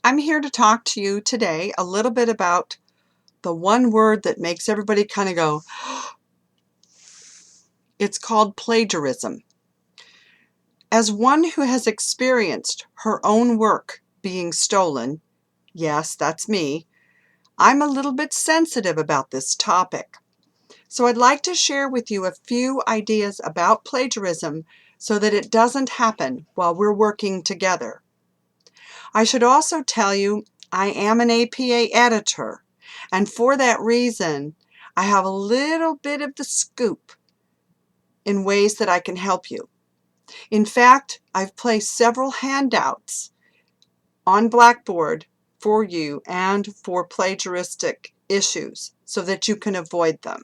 I'm here to talk to you today a little bit about the one word that makes everybody kind of go, it's called plagiarism. As one who has experienced her own work being stolen, yes, that's me, I'm a little bit sensitive about this topic. So I'd like to share with you a few ideas about plagiarism so that it doesn't happen while we're working together. I should also tell you I am an APA editor, and for that reason, I have a little bit of the scoop in ways that I can help you. In fact, I've placed several handouts on Blackboard for you and for plagiaristic issues so that you can avoid them.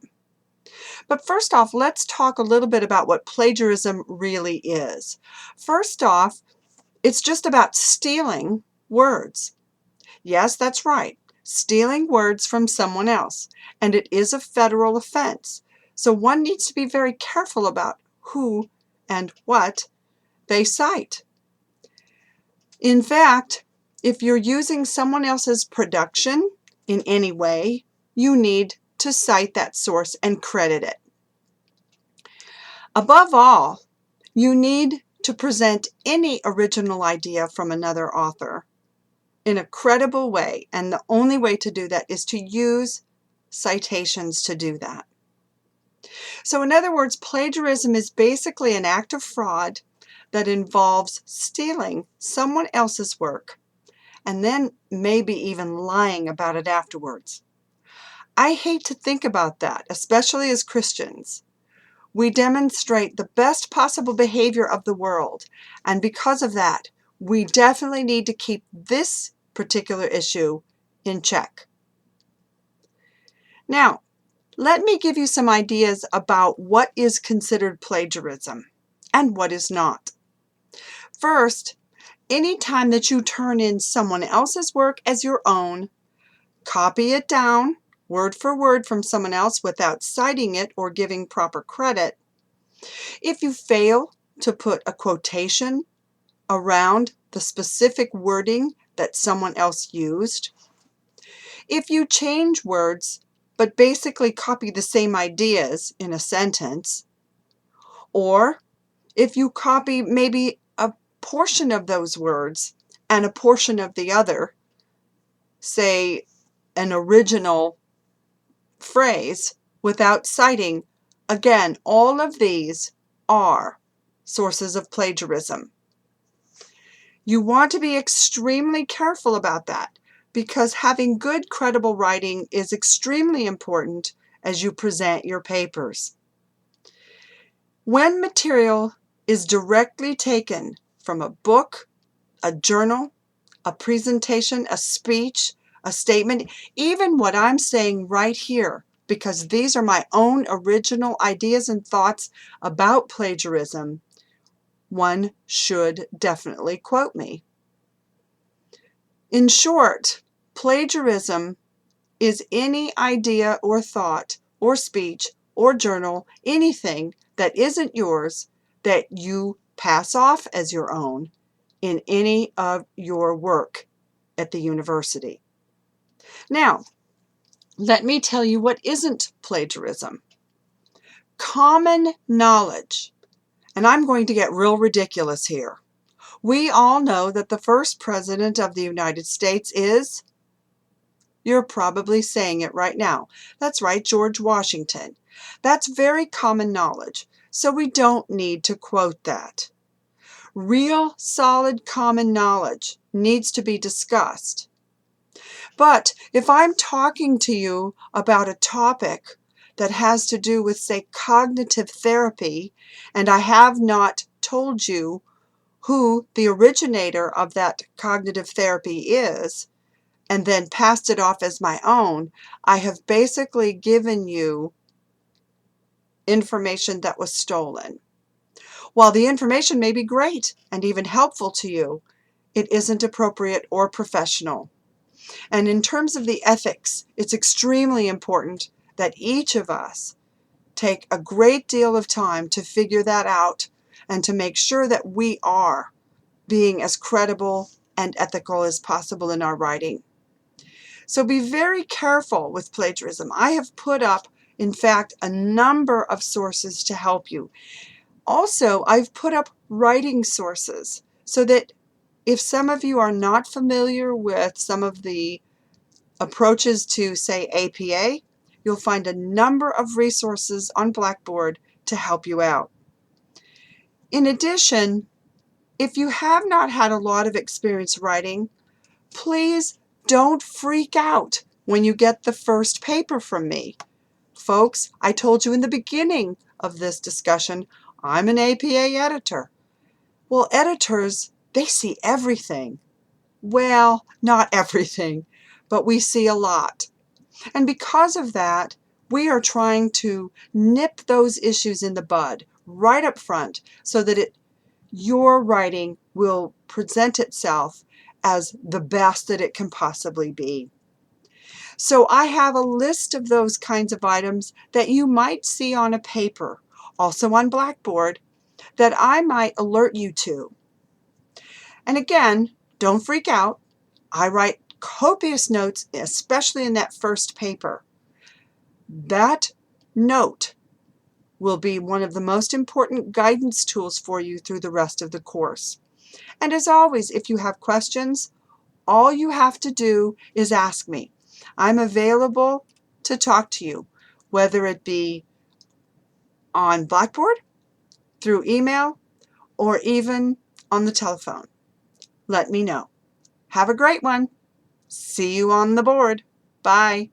But first off, let's talk a little bit about what plagiarism really is. First off, it's just about stealing words. Yes, that's right. Stealing words from someone else. And it is a federal offense. So one needs to be very careful about who and what they cite. In fact, if you're using someone else's production in any way, you need to cite that source and credit it. Above all, you need to present any original idea from another author in a credible way, and the only way to do that is to use citations to do that. So in other words, plagiarism is basically an act of fraud that involves stealing someone else's work and then maybe even lying about it afterwards. I hate to think about that, especially as Christians. We demonstrate the best possible behavior of the world, and because of that, we definitely need to keep this particular issue in check. Now, let me give you some ideas about what is considered plagiarism and what is not. First, anytime that you turn in someone else's work as your own, copy it down word for word from someone else without citing it or giving proper credit, if you fail to put a quotation around the specific wording that someone else used, if you change words but basically copy the same ideas in a sentence, or if you copy maybe a portion of those words and a portion of the other, say an original phrase, without citing, again, all of these are sources of plagiarism. You want to be extremely careful about that because having good, credible writing is extremely important as you present your papers. When material is directly taken from a book, a journal, a presentation, a speech, a statement, even what I'm saying right here, because these are my own original ideas and thoughts about plagiarism, one should definitely quote me. In short, plagiarism is any idea or thought or speech or journal, anything that isn't yours that you pass off as your own in any of your work at the university. Now, let me tell you what isn't plagiarism. Common knowledge. And I'm going to get real ridiculous here. We all know that the first president of the United States is, you're probably saying it right now. That's right, George Washington. That's very common knowledge, so we don't need to quote that. Real, solid common knowledge needs to be discussed. But if I'm talking to you about a topic that has to do with, say, cognitive therapy, and I have not told you who the originator of that cognitive therapy is, and then passed it off as my own, I have basically given you information that was stolen. While the information may be great and even helpful to you, it isn't appropriate or professional. And in terms of the ethics, it's extremely important that each of us take a great deal of time to figure that out and to make sure that we are being as credible and ethical as possible in our writing. So be very careful with plagiarism. I have put up, in fact, a number of sources to help you. Also, I've put up writing sources so that if some of you are not familiar with some of the approaches to, say, APA, you'll find a number of resources on Blackboard to help you out. In addition, if you have not had a lot of experience writing, please don't freak out when you get the first paper from me. Folks, I told you in the beginning of this discussion, I'm an APA editor. Well, editors, they see everything. Well, not everything, but we see a lot. And because of that, we are trying to nip those issues in the bud right up front so that your writing will present itself as the best that it can possibly be. So I have a list of those kinds of items that you might see on a paper, also on Blackboard, that I might alert you to. And again, don't freak out. I write copious notes, especially in that first paper. That note will be one of the most important guidance tools for you through the rest of the course. And as always, if you have questions, all you have to do is ask me. I'm available to talk to you, whether it be on Blackboard, through email, or even on the telephone. Let me know. Have a great one. See you on the board. Bye.